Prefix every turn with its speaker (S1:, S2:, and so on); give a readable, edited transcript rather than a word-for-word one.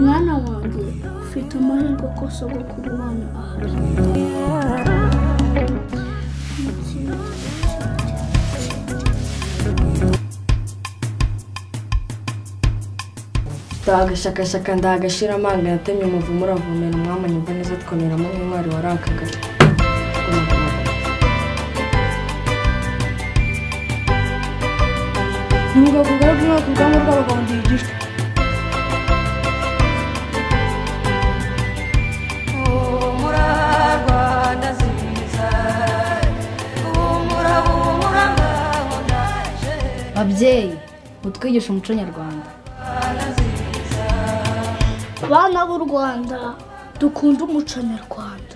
S1: mwana wanjye ufite amahirwe ko sogokuru wanyu ahari.
S2: Ndagashakashaka ndagashira amanga yatemye umuvumo uravumera umwami nyumva neza twoneramo nk'intwari warakaga. Nubwo kugaragara umwaka urwamo rw'abagabo yigishwa.
S3: Babyeyi utwigisha umuco nyarwanda.
S1: Bana b'u Rwanda dukunda umuco nyarwanda.